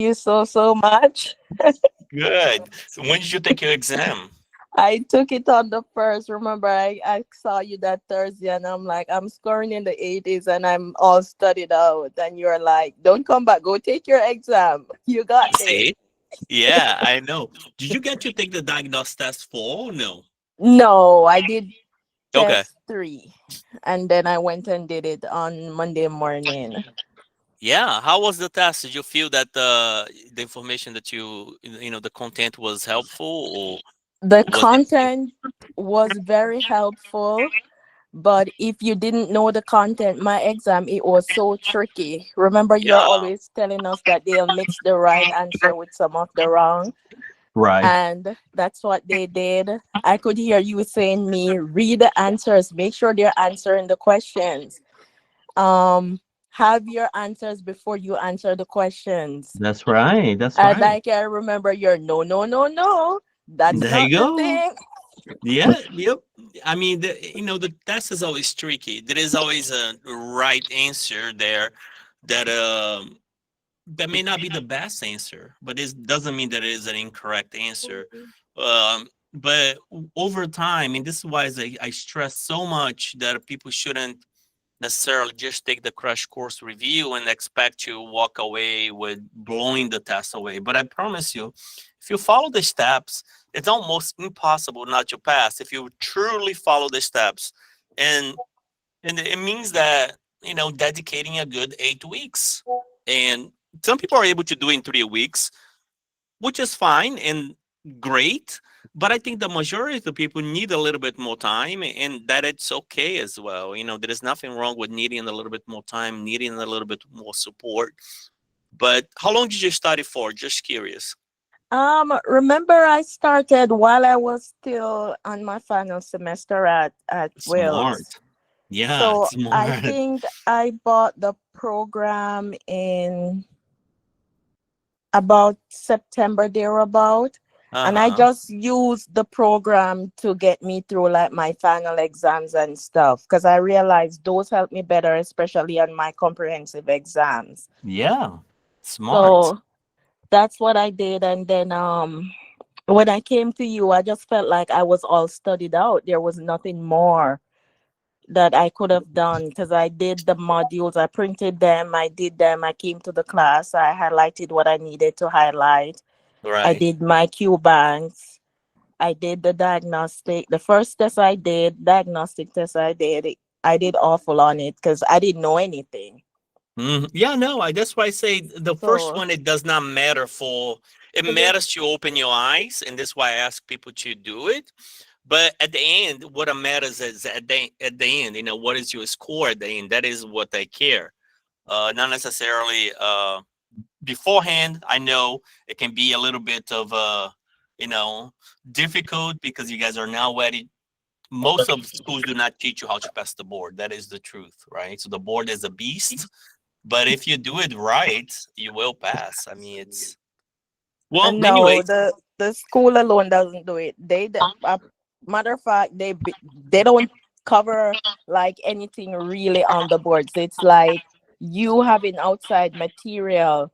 you so much. Good. So when did you take your exam? I took it on the first. Remember, I saw you that Thursday, and I'm like, I'm scoring in the 80s, and I'm all studied out. And you're like, don't come back. Go take your exam. You got this. See? Yeah, I know. Did you get to take the diagnostic test for? No. No, I did Okay. test three, and then I went and did it on Monday morning. Yeah. How was the test? Did you feel that the information that the content was helpful, The or was it? content was very helpful. But if you didn't know the content, my exam, it was so tricky. Remember, you're Yeah. always telling us that they'll mix the right answer with some of the wrong. Right. And that's what they did. I could hear you saying me, read the answers, make sure they're answering the questions. Um, have your answers before you answer the questions. That's right. That's And right. I can remember your no, no, no, no. That's There you not the go. thing. Yeah, yep. I mean, the test is always tricky. There is always a right answer there that that may not be the best answer, but it doesn't mean that it is an incorrect answer. But over time, and this is why I stress so much that people shouldn't necessarily just take the crash course review and expect to walk away with blowing the test away. But I promise you, if you follow the steps, it's almost impossible not to pass if you truly follow the steps. And it means that, dedicating a good 8 weeks. And some people are able to do it in 3 weeks, which is fine and great. But I think the majority of the people need a little bit more time, and that it's okay as well. There is nothing wrong with needing a little bit more time, needing a little bit more support. But how long did you study for? Just curious. Remember I started while I was still on my final semester at Wales. Smart. Yeah, So I smart. think I bought the program in about September thereabout. And I Uh-huh. just used the program to get me through like my final exams and stuff. Because I realized those help me better, especially on my comprehensive exams. Yeah, smart. So that's what I did. And then when I came to you, I just felt like I was all studied out. There was nothing more that I could have done because I did the modules, I printed them, I did them, I came to the class, I highlighted what I needed to highlight. I Right. did my Q banks, I did the diagnostic. The first test I did, diagnostic test I did awful on it because I didn't know anything. Yeah, no, that's why I say the first So one, it does not matter for, it matters to open your eyes. And that's why I ask people to do it. But at the end, what matters is at the end, what is your score at the end? That is what I care. Not necessarily beforehand. I know it can be a little bit of you know, difficult because you guys are now ready. Most of schools do not teach you how to pass the board. That is the truth, right? So the board is a beast, but if you do it right, you will pass. I mean, it's well. and no, Anyway, the school alone doesn't do it. Matter of fact, they don't cover like anything really on the boards. It's like you having outside material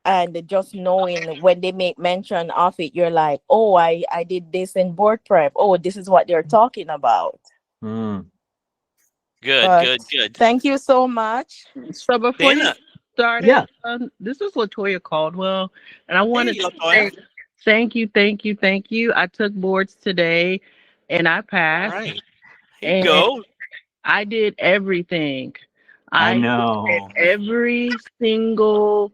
and just knowing when they make mention of it, you're like, oh, I did this in board prep. Oh, this is what they're talking about. Mm. good, But good, good. thank you so much. So before you Dana, get started, Yeah. this is Latoya Caldwell, and I wanted hey, to Latoya. say thank you, thank you, thank you. I took boards today, and I All passed, right, here you and go. I did everything. I I did know. every single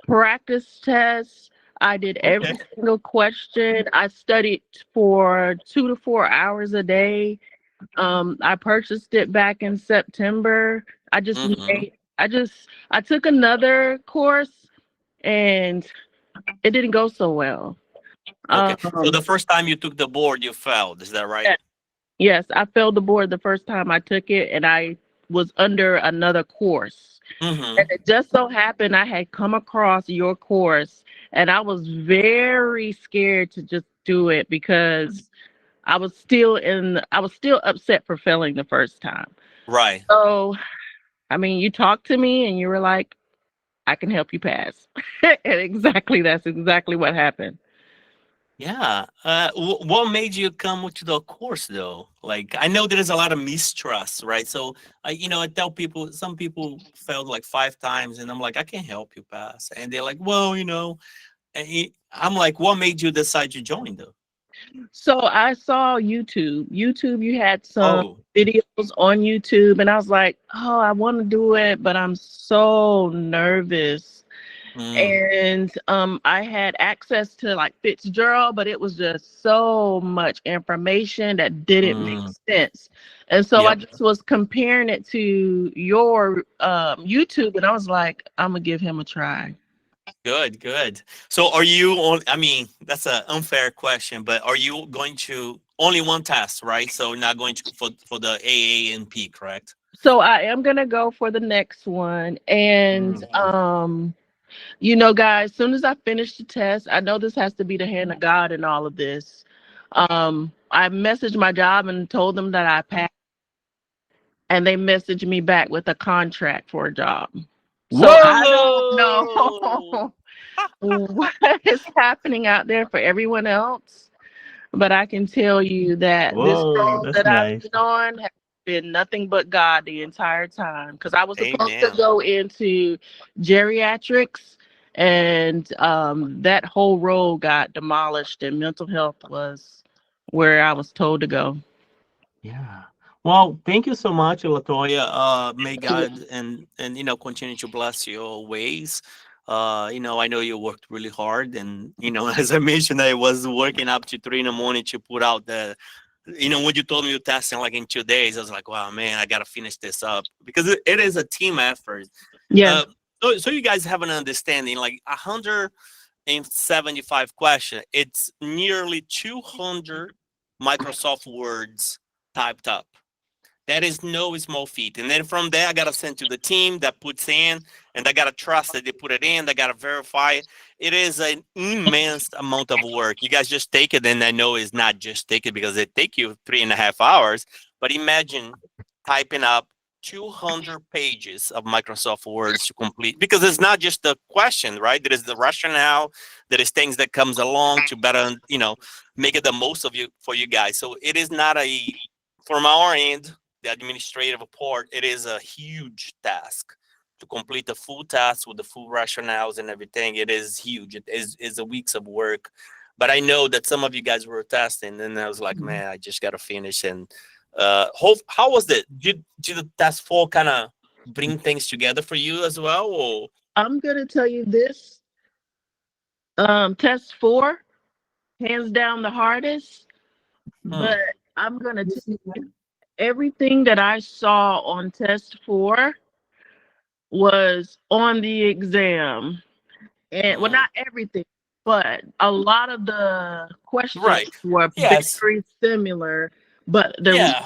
practice test. I did Okay. every single question. I studied for 2 to 4 hours a day. I purchased it back in September. I just Mm-hmm. made, I took another course and it didn't go so well. Okay. So Um, the first time you took the board, you failed. Is that right? yeah, yes, I failed the board the first time I took it, and I was under another course. And Mm-hmm. it just so happened I had come across your course, and I was very scared to just do it because I was still upset for failing the first time. Right. So, I mean, you talked to me and you were like, I can help you pass. And that's exactly what happened. Yeah. What made you come to the course though? Like, I know there is a lot of mistrust, right? So, I tell people, some people failed like 5 times, and I'm like, I can help you pass, and they're like, well, I'm like, what made you decide to join though? So I saw YouTube. YouTube, you had some Oh, videos on YouTube, and I was like, oh, I want to do it, but I'm so nervous. mm, And I had access to like Fitzgerald, but it was just so much information that didn't make mm, sense. And so I yep. just was comparing it to your YouTube, and I was like, I'm gonna give him a try. Good, good. So are you on, I mean, that's an unfair question, but are you going to only one test, right? So not going to for the AANP, correct? So I am gonna go for the next one, and Mm. guys, soon as I finish the test, I know this has to be the hand of God in all of this. I messaged my job and told them that I passed, and they messaged me back with a contract for a job. So I don't Whoa! know what is happening out there for everyone else, but I can tell you that this Whoa, road that's that I've nice. been on has been nothing but God the entire time. Because I was supposed to Amen. go into geriatrics, and that whole road got demolished, and mental health was where I was told to go. Yeah. Well, thank you so much, Latoya. May God and continue to bless your ways. I know you worked really hard, and as I mentioned, I was working up to 3 in the morning to put out when you told me you're testing like in 2 days, I was like, wow, man, I gotta finish this up because it is a team effort. Yeah. Uh, so you guys have an understanding, like 175 question. It's nearly 200 Microsoft words typed up. That is no small feat. And then from there, I got to send to the team that puts in, and I got to trust that they put it in. I got to verify it. It is an immense amount of work. You guys just take it, and I know it's not just take it because it take you 3.5 hours. But imagine typing up 200 pages of Microsoft Words to complete, because it's not just the question, right? There is the rationale. There is things that comes along to better, make it the most of you for you guys. So it is not from our end, the administrative part, it is a huge task to complete the full task with the full rationales and everything. It is huge. It is a weeks of work. But I know that some of you guys were testing, and I was like, man, I just got to finish. And how was it? Did the task 4 kind of bring things together for you as well? Or I'm gonna tell you this. Test 4, hands down the hardest, hmm, but I'm gonna tell you everything that I saw on test 4 was on the exam. And well, hmm, not everything, but a lot of the questions right? were Yes. very similar, but Yeah.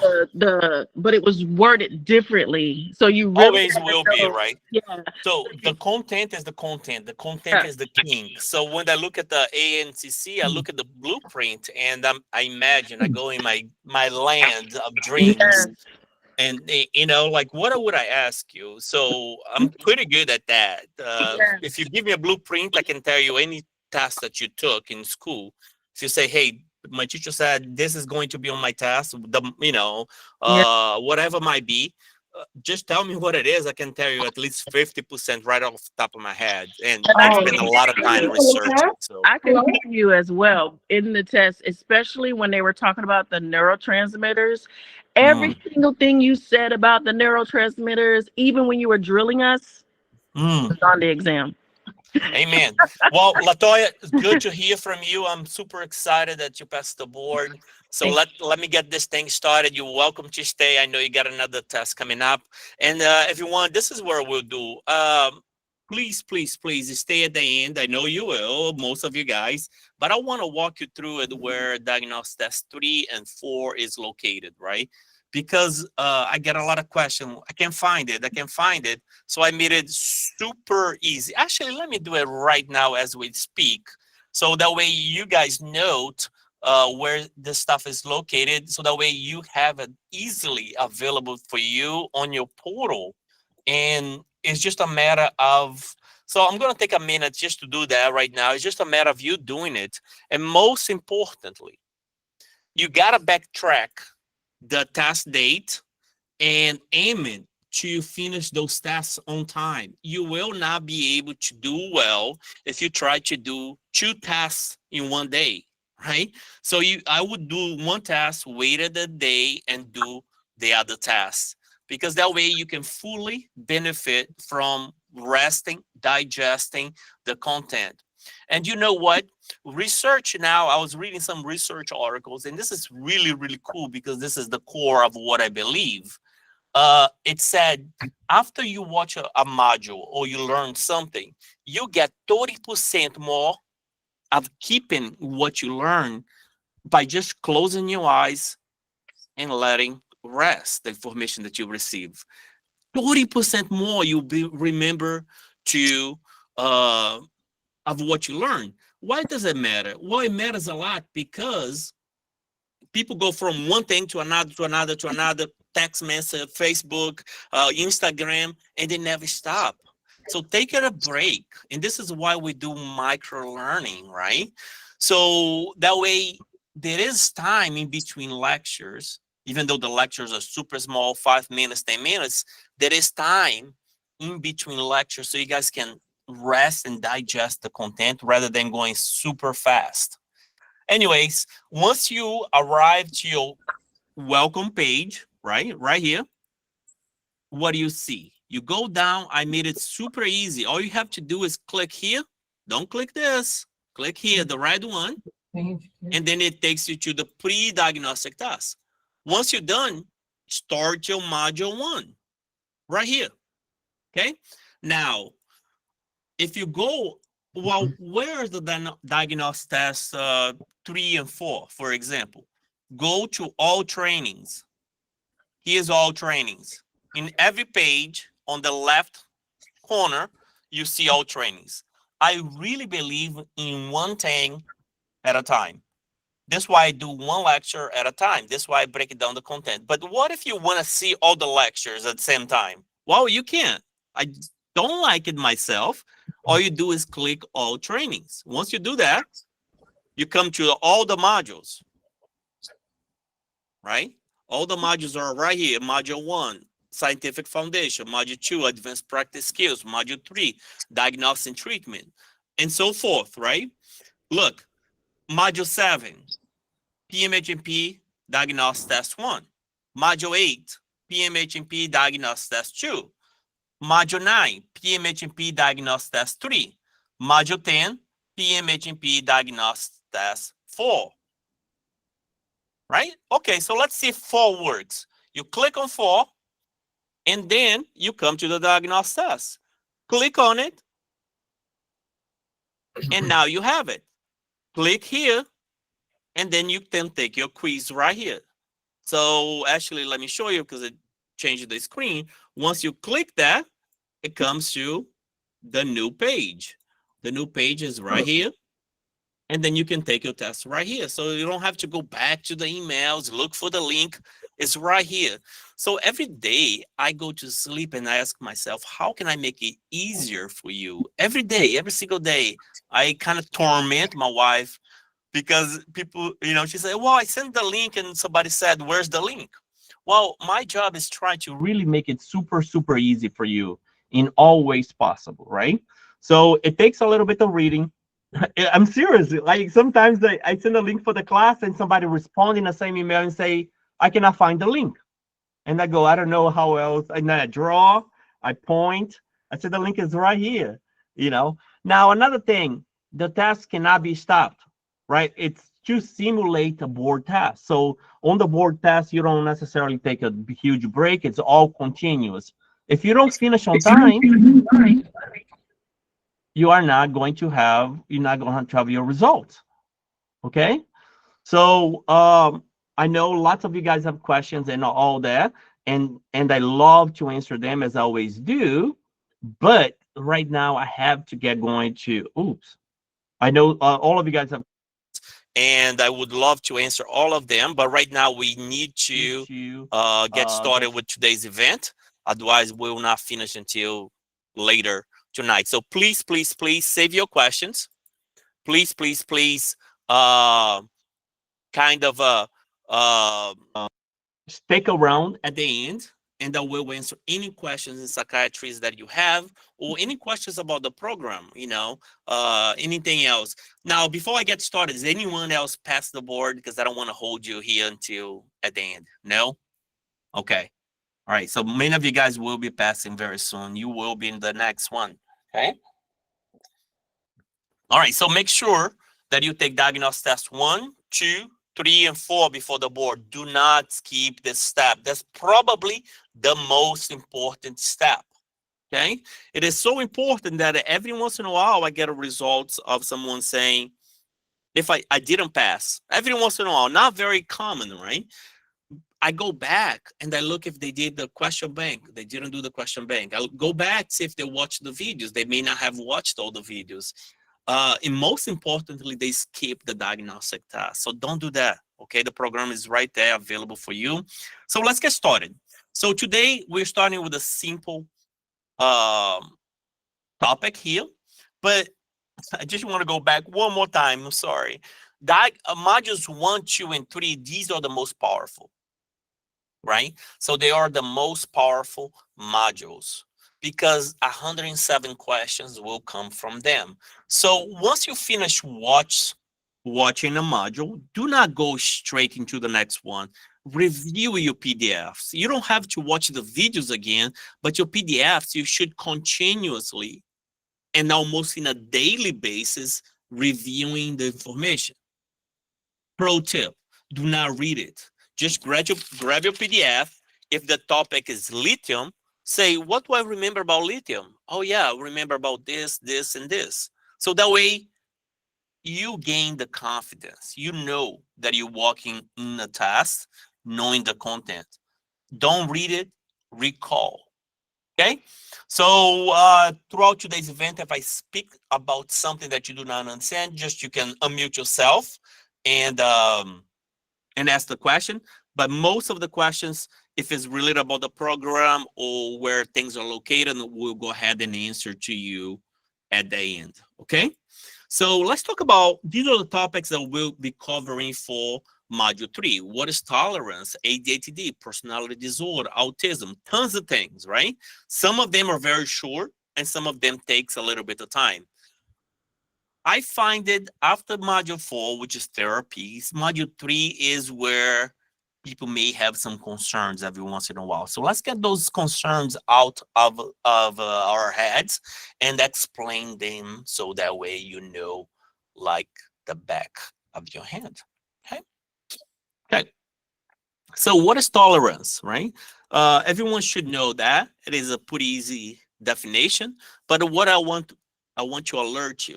but it was worded differently. So you really Always had to will be, know. right? Yeah. So the content is the content. The content is the king. So when I look at the ANCC, I look at the blueprint, and I imagine I go in my land of Yeah. dreams, and like, what would I ask you? So I'm pretty good at that. Yeah. If you give me a blueprint, I can tell you any task that you took in school. If you say, hey, my teacher said this is going to be on my task, Yeah. whatever might be, just tell me what it is. I can tell you at least 50% right off the top of my head. And And I've spent a lot of time researching. So, I can tell you as well in the test, especially when they were talking about the neurotransmitters, every mm, single thing you said about the neurotransmitters, even when you were drilling us, mm. was on the exam. Amen. Well, Latoya, it's good to hear from you. I'm super excited that you passed the board. So Thank let me get this thing started. You're welcome to stay. I know you got another test coming up. And if you want, this is where we'll do. Please, please, please stay at the end. I know you will, most of you guys. But I want to walk you through it where Diagnostic Test 3 and 4 is located, right? Because I get a lot of questions. I can't find it. I can't find it. So I made it super easy. Actually, let me do it right now as we speak. So that way you guys note where this stuff is located. So that way you have it easily available for you on your portal. And it's just a matter of So I'm going to take a minute just to do that right now. It's just a matter of you doing it. And most importantly, you got to backtrack the test date and aiming to finish those tests on time. You will not be able to do well if you try to do 2 tests in one day, right? So I would do one test, wait a day, and do the other test, because that way you can fully benefit from resting, digesting the content. And you know what? Research now, I was reading some research articles, and this is really, really cool because this is the core of what I believe. It said after you watch a module or you learn something, you get 30% more of keeping what you learn by just closing your eyes and letting rest the information that you receive. 30% more you'll be remember to of what you learn. Why does it matter? Well, it matters a lot because people go from one thing to another, to another, to another, text message, Facebook, Instagram, and they never stop. So take it a break. And this is why we do micro learning, right? So that way there is time in between lectures, even though the lectures are super small, 5 minutes, 10 minutes, there is time in between lectures so you guys can rest and digest the content rather than going super fast. Anyways, once you arrive to your welcome page, right here, what do you see? You go down. I made it super easy. All you have to do is click here. Don't click this. Click here, the right one. And then it takes you to the pre-diagnostic test. Once you're done, start your module 1 right here. Okay. Now, if you go, well, where's the diagnostic test 3 and 4, for example? Go to all trainings. Here's all trainings. In every page on the left corner, you see all trainings. I really believe in one thing at a time. That's why I do one lecture at a time. That's why I break it down the content. But what if you want to see all the lectures at the same time? Well, you can't. I don't like it myself. All you do is click all trainings. Once you do that, you come to all the modules, right? All the modules are right here. Module 1, Scientific Foundation. Module 2, Advanced Practice Skills. Module 3, Diagnosis and Treatment, and so forth, right? Look, Module 7, PMHNP Diagnostic Test 1. Module 8, PMHNP Diagnostic Test 2. Module 9, PMHNP Diagnostic Test 3. Module 10, PMHNP Diagnostic Test 4. Right? Okay, so let's see if 4 works. You click on 4, and then you come to the diagnostic test. Click on it, and now you have it. Click here, and then you can take your quiz right here. So actually, let me show you because it changed the screen. Once you click that, it comes to the new page. The new page is right here. And then you can take your test right here. So you don't have to go back to the emails, look for the link. It's right here. So every day I go to sleep and I ask myself, how can I make it easier for you? Every day, every single day, I kind of torment my wife because people, she said, well, I sent the link and somebody said, where's the link? Well, my job is trying to really make it super, super easy for you in all ways possible, right? So it takes a little bit of reading. I'm serious. Like sometimes I send a link for the class and somebody responds in the same email and say, I cannot find the link. And I go, I don't know how else. And then I draw, I point. I said, the link is right here, Now, another thing, the test cannot be stopped, right? It's to simulate a board test. So on the board test, you don't necessarily take a huge break. It's all continuous. If you don't finish on time, you're not going to have your results. Okay. So I know lots of you guys have questions and all that, and I love to answer them as I always do. But right now I have to get going to. Oops. I know all of you guys have, and I would love to answer all of them. But right now we need to get started with today's event. Otherwise, we will not finish until later tonight. So please, please, please save your questions. Please, please, please, uh, kind of uh, Stick around. at the end, and I will answer any questions in psychiatry that you have, or any questions about the program, anything else. Now, before I get started, is anyone else past the board? Because I don't want to hold you here until at the end. No? Okay. All right. So many of you guys will be passing very soon. You will be in the next one. Okay. All right. So make sure that you take diagnostic test 1, 2, 3, and 4 before the board. Do not skip this step. That's probably the most important step. Okay. It is so important that every once in a while I get a results of someone saying, if I didn't pass, every once in a while, not very common, right? I go back and I look if they did the question bank. They didn't do the question bank. I'll go back, see if they watched the videos. They may not have watched all the videos. And most importantly, they skip the diagnostic test. So don't do that. Okay, the program is right there available for you. So let's get started. So today we're starting with a simple topic here, but I just want to go back one more time. I'm sorry. Modules 1, 2, and 3, these are the most powerful, right? So they are the most powerful modules because 107 questions will come from them. So once you finish watching a module, do not go straight into the next one. Review your PDFs. You don't have to watch the videos again, but your PDFs, you should continuously and almost in a daily basis reviewing the information. Pro tip, do not read it. Just grab your PDF. If the topic is lithium, say, what do I remember about lithium? Oh yeah, I remember about this, this, and this. So that way you gain the confidence. You know that you're walking in a test, knowing the content. Don't read it, recall. Okay, so throughout today's event, if I speak about something that you do not understand, just you can unmute yourself and ask the question. But most of the questions, if it's related about the program or where things are located, we'll go ahead and answer to you at the end. Okay, so let's talk about, these are the topics that we'll be covering for Module 3. What is tolerance, ADHD, personality disorder, autism, tons of things, right? Some of them are very short and some of them takes a little bit of time. I find it after Module 4, which is therapies, Module 3 is where people may have some concerns every once in a while. So let's get those concerns out of our heads and explain them so that way you know like the back of your hand. Okay. Okay. So what is tolerance, right? Everyone should know that. It is a pretty easy definition, but what I want to alert you.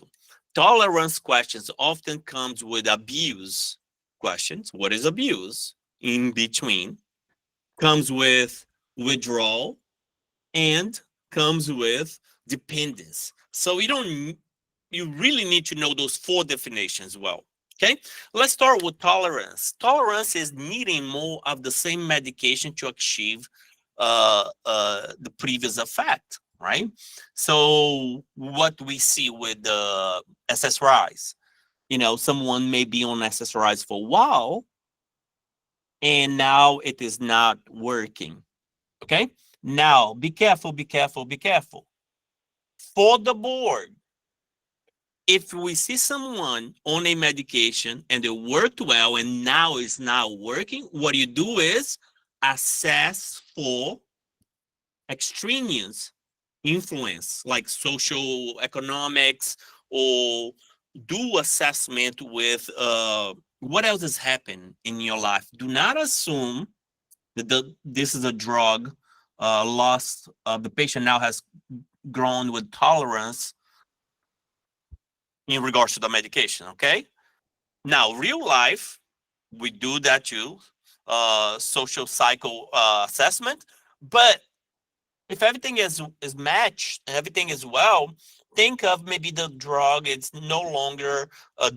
Tolerance questions often comes with abuse questions. What is abuse? In between. Comes with withdrawal and comes with dependence. So you really need to know those 4 definitions well. Okay, let's start with tolerance. Tolerance is needing more of the same medication to achieve the previous effect, right? So what we see with the SSRIs, someone may be on SSRIs for a while, and now it is not working. Okay, now be careful, be careful, be careful. For the board, if we see someone on a medication and it worked well and now it's not working, what you do is assess for extraneous influence like social economics, or do assessment with what else has happened in your life. Do not assume that this is a drug loss. The patient now has grown with tolerance in regards to the medication. Okay, now real life, we do that too, social cycle assessment. But if everything is matched, everything is well, think of maybe the drug it's no longer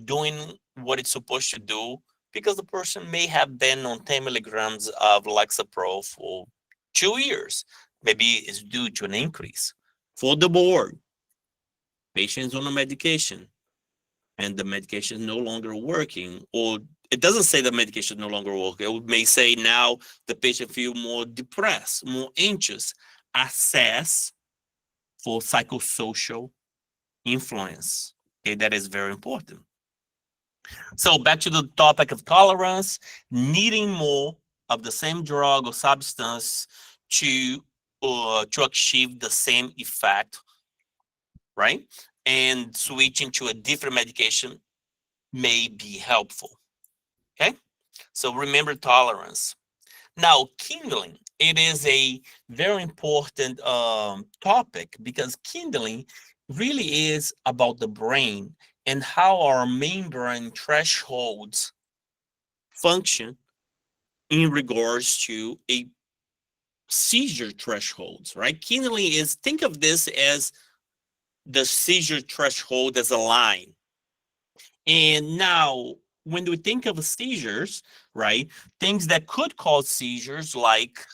doing what it's supposed to do, because the person may have been on 10 milligrams of Lexapro for 2 years. Maybe it's due to an increase. For the board, Patient's on a medication and the medication is no longer working, or it doesn't say the medication is no longer working. It may say now the patient feel more depressed, more anxious. Assess for psychosocial influence. Okay, that is very important. So back to the topic of tolerance, needing more of the same drug or substance to achieve the same effect, right? And switching to a different medication may be helpful. Okay, so remember tolerance. Now, kindling, it is a very important topic because kindling really is about the brain and how our membrane thresholds function in regards to a seizure thresholds, right? Kindling is, think of this as the seizure threshold as a line. And now, when we think of seizures, right, things that could cause seizures like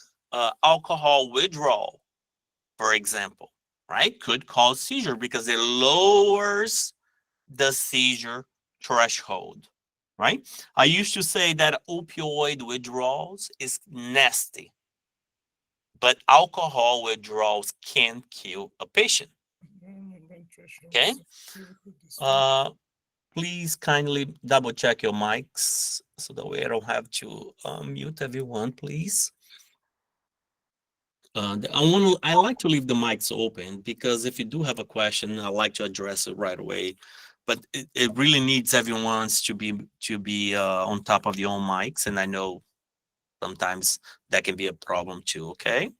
alcohol withdrawal, for example, right, could cause seizure because it lowers the seizure threshold, right? I used to say that opioid withdrawals is nasty, but alcohol withdrawals can kill a patient. Okay. Please kindly double check your mics so that way I don't have to mute everyone, please. I like to leave the mics open because if you do have a question, I like to address it right away. But it really needs everyone's to be on top of your own mics, and I know sometimes that can be a problem too. Okay,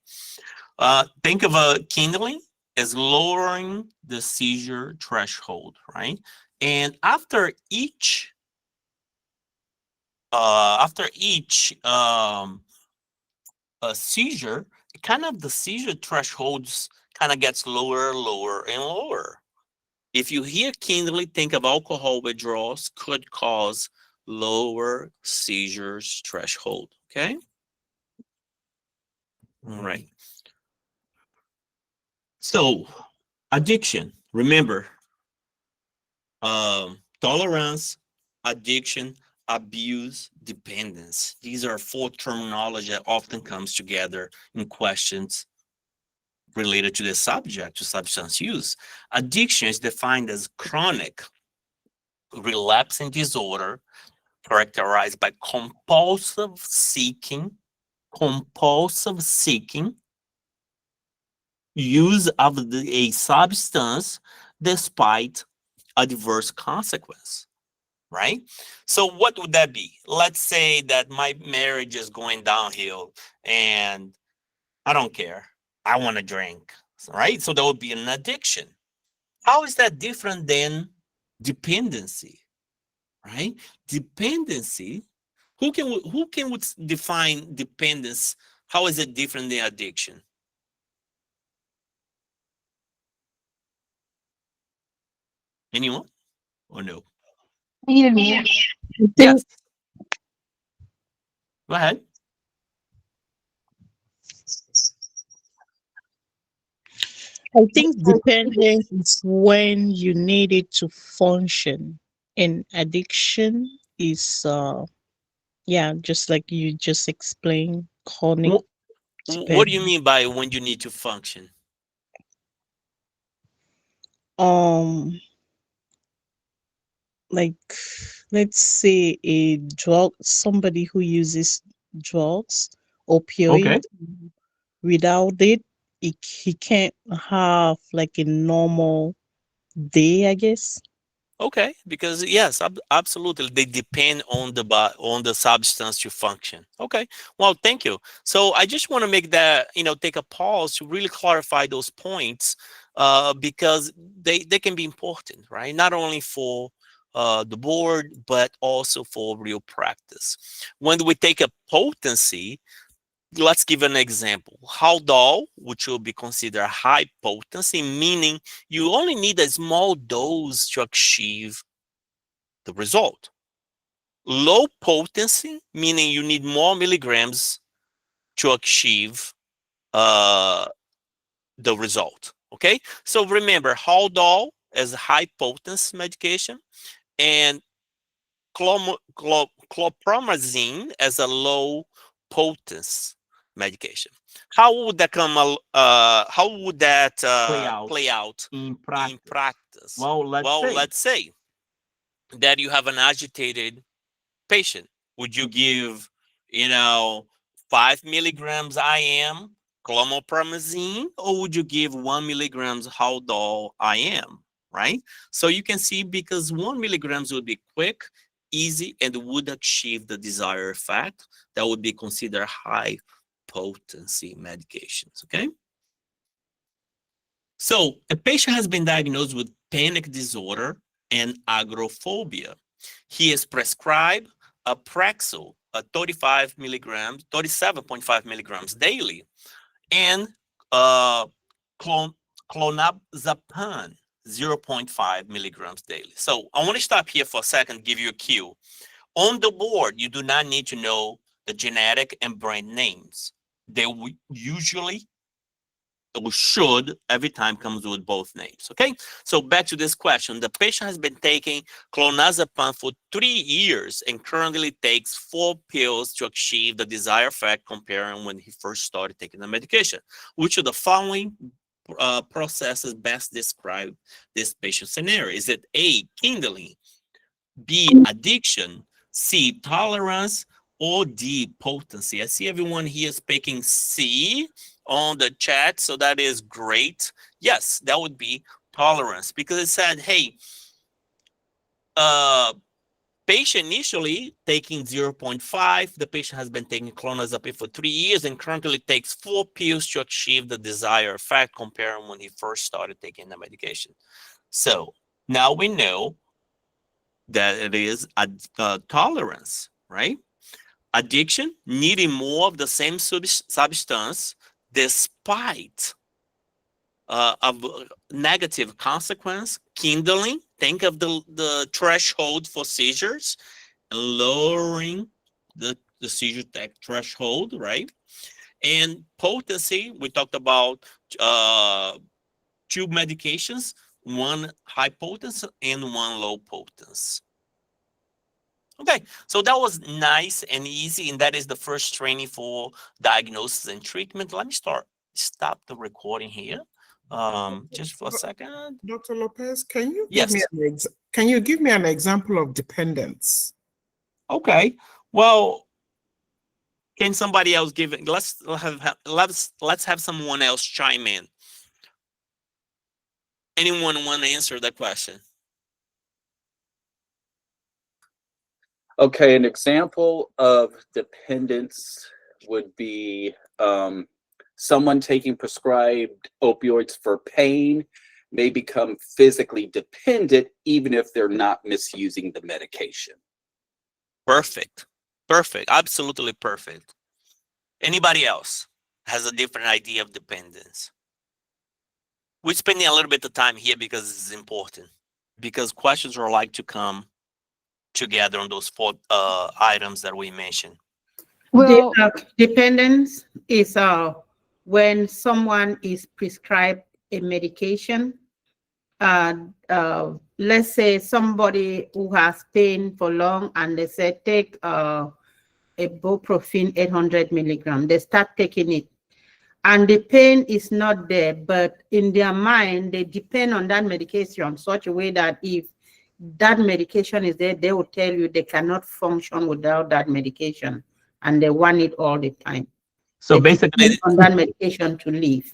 think of a kindling as lowering the seizure threshold, right? And after each seizure, kind of the seizure thresholds kind of gets lower, lower, and lower. If you hear kindling, think of alcohol withdrawals could cause lower seizures threshold. Okay. All right. So addiction. Remember, tolerance, addiction, abuse, dependence. These are four terminology that often comes together in questions related to the subject to substance use. Addiction is defined as chronic relapsing disorder characterized by compulsive seeking, use of a substance despite adverse consequence, right? So what would that be? Let's say that my marriage is going downhill and I don't care. I want to drink, right? So that would be an addiction. How is that different than dependency, right? Dependency, who can define dependence? How is it different than addiction? Anyone or no? I Yes, think go ahead. I think dependence is when you need it to function, and addiction is yeah, just like you just explained, chronic Wh- what do you dependence. mean by when you need to function? Um, like let's say a drug, somebody who uses drugs, opioid, Okay. without it, he can't have like a normal day, I guess. Okay, because yes, absolutely, they depend on on the substance to function. Okay, well, thank you. So I just want to make that take a pause to really clarify those points, because they can be important, right? Not only for the board, but also for real practice. When we take a potency, let's give an example. Haldol, which will be considered high potency, meaning you only need a small dose to achieve the result. Low potency, meaning you need more milligrams to achieve uh, the result. Okay, so remember, Haldol as high potency medication, and chlorpromazine as a low potency medication. How would that how would that play out in in practice? practice? Well, Let's say that you have an agitated patient. Would you give, 5 milligrams IM chlorpromazine, or would you give 1 milligrams Haldol IM, right? So you can see, because 1 milligrams would be quick, easy, and would achieve the desired effect, that would be considered high potency medications, okay? So a patient has been diagnosed with panic disorder and agoraphobia. He is prescribed a Praxil, a 35 milligrams, 37.5 milligrams daily, and clonazepam, 0.5 milligrams daily. So I want to stop here for a second, give you a cue. On the board, you do not need to know the genetic and brand names. They usually, or should, every time comes with both names, okay? So back to this question. The patient has been taking clonazepam for 3 years and currently takes 4 pills to achieve the desired effect comparing when he first started taking the medication. Which of the following processes best describe this patient scenario? Is it A, kindling, B, addiction, C, tolerance, or D, potency? I see everyone here speaking C on the chat, so that is great. Yes, that would be tolerance, because it said, hey, patient initially taking 0.5, the patient has been taking clonazepam for 3 years and currently takes 4 pills to achieve the desired effect comparing when he first started taking the medication. So now we know that it is a tolerance, right? Addiction, needing more of the same substance despite of negative consequence. Kindling, think of the threshold for seizures, and lowering the seizure threshold, right? And potency, we talked about 2 medications, one high potency and one low potency. Okay, so that was nice and easy, and that is the first training for diagnosis and treatment. Let me stop the recording here, just for a second. Dr. Lopez, can you Yes. give me an example of dependence? Okay, well, can somebody else give it? Let's have someone else chime in. Anyone want to answer that question? Okay, an example of dependence would be someone taking prescribed opioids for pain may become physically dependent even if they're not misusing the medication. Perfect. Perfect. Absolutely perfect. Anybody else has a different idea of dependence? We're spending a little bit of time here because this is important, because questions are like to come together on those 4 items that we mentioned. Well, dependence is when someone is prescribed a medication. Let's say somebody who has pain for long, and they say take ibuprofen 800 milligram. They start taking it, and the pain is not there, but in their mind they depend on that medication such a way that if that medication is there, they will tell you they cannot function without that medication, and they want it all the time. So they basically, on that medication to live.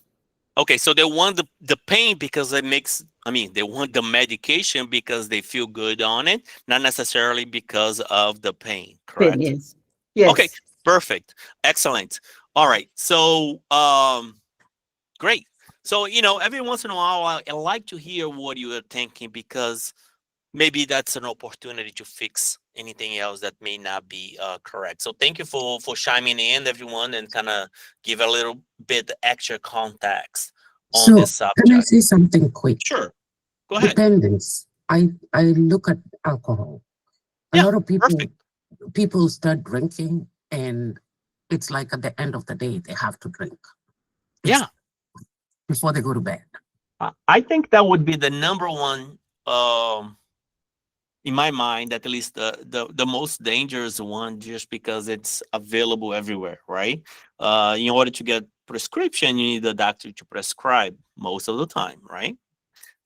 Okay, so they want the pain because it makes, they want the medication because they feel good on it, not necessarily because of the pain, correct? Yes. Yes. Okay, perfect. Excellent. All right, so great. So, every once in a while, I like to hear what you are thinking, because maybe that's an opportunity to fix anything else that may not be correct. So thank you for chiming in, everyone, and kind of give a little bit extra context on this subject. Can I say something quick? Sure. Go ahead. Dependence. I look at alcohol. A lot of people start drinking, and it's like at the end of the day they have to drink. Yeah. Before they go to bed. I think that would be The number one, in my mind, at least the most dangerous one, just because it's available everywhere, right? In order to get prescription, you need a doctor to prescribe most of the time, right?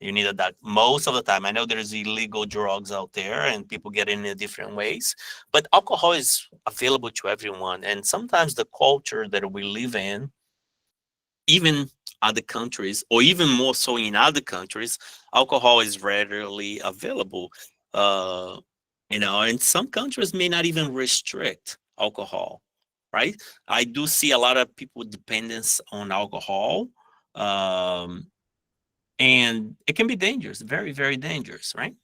You need a doctor most of the time. I know there's illegal drugs out there and people get in different ways, but alcohol is available to everyone. And sometimes the culture that we live in, even other countries, or even more so in other countries, alcohol is readily available. And some countries may not even restrict alcohol, right? I do see a lot of people dependence on alcohol, and it can be dangerous, very, very dangerous, right?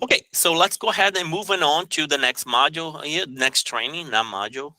Okay, so let's go ahead and moving on to the next module here, next training, not module.